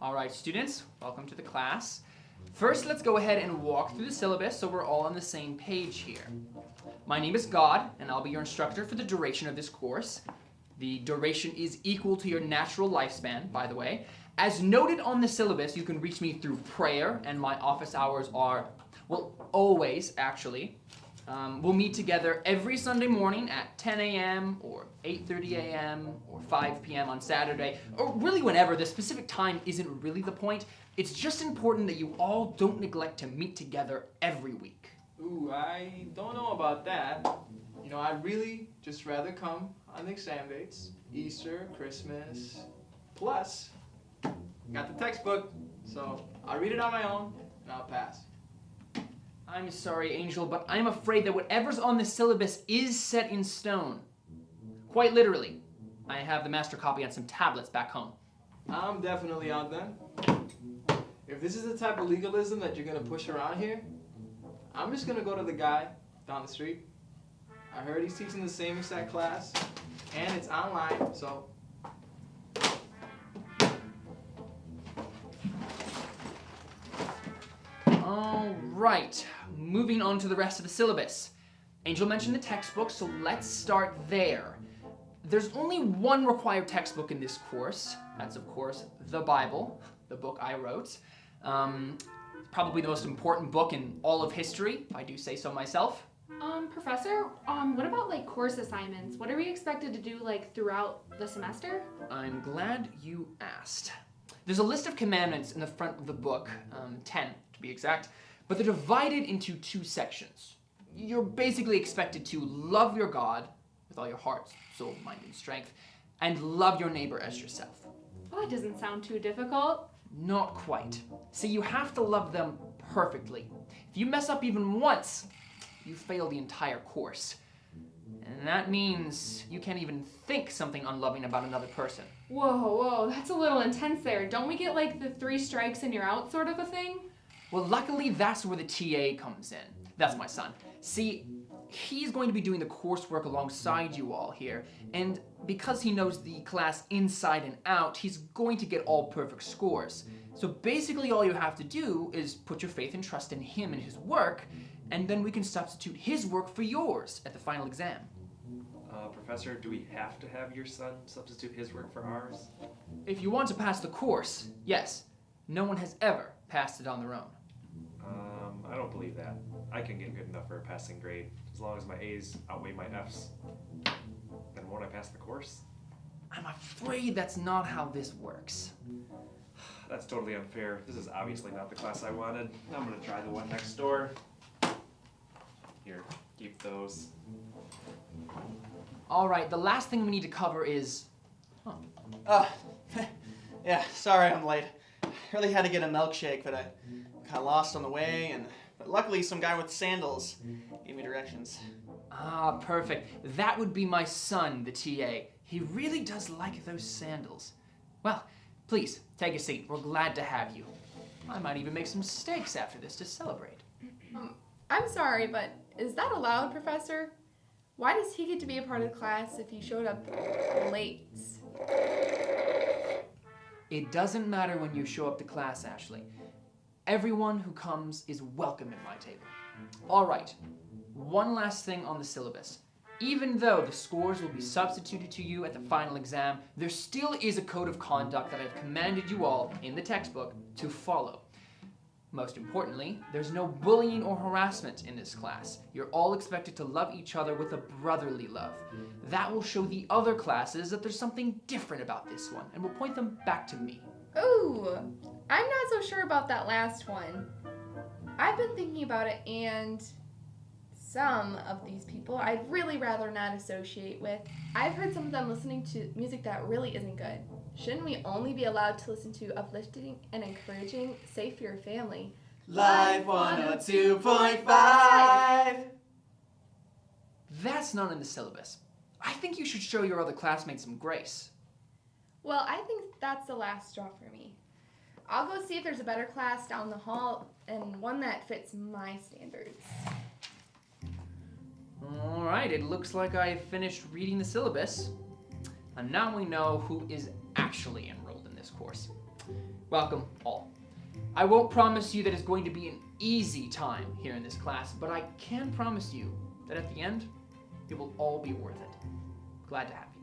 All right, students, welcome to the class. First, let's go ahead and walk through the syllabus so we're all on the same page here. My name is God, and I'll be your instructor for the duration of this course. The duration is equal to your natural lifespan, by the way. As noted on the syllabus, you can reach me through prayer, and my office hours are, well, always, actually. We'll meet together every Sunday morning at 10 a.m. or 8:30 a.m. or 5 p.m. on Saturday, or really whenever. The specific time isn't really the point. It's just important that you all don't neglect to meet together every week. Ooh, I don't know about that. You know, I'd really just rather come on the exam dates, Easter, Christmas, plus, got the textbook, so I'll read it on my own and I'll pass. I'm sorry, Angel, but I'm afraid that whatever's on the syllabus is set in stone. Quite literally. I have the master copy on some tablets back home. I'm definitely out then. If this is the type of legalism that you're going to push around here, I'm just going to go to the guy down the street. I heard he's teaching the same exact class, and it's online, so... All right, moving on to the rest of the syllabus. Angel mentioned the textbook, so let's start there. There's only one required textbook in this course. That's, of course, the Bible, the book I wrote. Probably the most important book in all of history, if I do say so myself. Professor, what about like course assignments? What are we expected to do like throughout the semester? I'm glad you asked. There's a list of commandments in the front of the book, 10 to be exact, but they're divided into two sections. You're basically expected to love your God with all your heart, soul, mind, and strength, and love your neighbor as yourself. Well, that doesn't sound too difficult. Not quite. See, you have to love them perfectly. If you mess up even once, you fail the entire course. And that means you can't even think something unloving about another person. Whoa, that's a little intense there. Don't we get like the 3 strikes and you're out sort of a thing? Well, luckily, that's where the TA comes in. That's my son. See, he's going to be doing the coursework alongside you all here, and because he knows the class inside and out, he's going to get all perfect scores. So basically all you have to do is put your faith and trust in him and his work, and then we can substitute his work for yours at the final exam. Professor, do we have to have your son substitute his work for ours? If you want to pass the course, yes. No one has ever passed it on their own. I don't believe that. I can get good enough for a passing grade, as long as my A's outweigh my F's. Then won't I pass the course? I'm afraid that's not how this works. That's totally unfair. This is obviously not the class I wanted. I'm gonna try the one next door. Here, keep those. All right, the last thing we need to cover is... Yeah, sorry I'm late. Really had to get a milkshake, but I got lost on the way, but luckily some guy with sandals gave me directions. Ah, perfect. That would be my son, the TA. He really does like those sandals. Well, please, take a seat. We're glad to have you. I might even make some steaks after this to celebrate. I'm sorry, but is that allowed, Professor? Why does he get to be a part of the class if he showed up late? It doesn't matter when you show up to class, Ashley. Everyone who comes is welcome at my table. All right, one last thing on the syllabus. Even though the scores will be substituted to you at the final exam, there still is a code of conduct that I've commanded you all in the textbook to follow. Most importantly, there's no bullying or harassment in this class. You're all expected to love each other with a brotherly love. That will show the other classes that there's something different about this one, and will point them back to me. Ooh, I'm not so sure about that last one. I've been thinking about it, and some of these people I'd really rather not associate with. I've heard some of them listening to music that really isn't good. Shouldn't we only be allowed to listen to uplifting and encouraging, safe for your family? Live 102.5! That's not in the syllabus. I think you should show your other classmates some grace. Well, I think that's the last straw for me. I'll go see if there's a better class down the hall and one that fits my standards. All right, it looks like I finished reading the syllabus. And now we know who is actually enrolled in this course. Welcome, all. I won't promise you that it's going to be an easy time here in this class, but I can promise you that at the end, it will all be worth it. Glad to have you.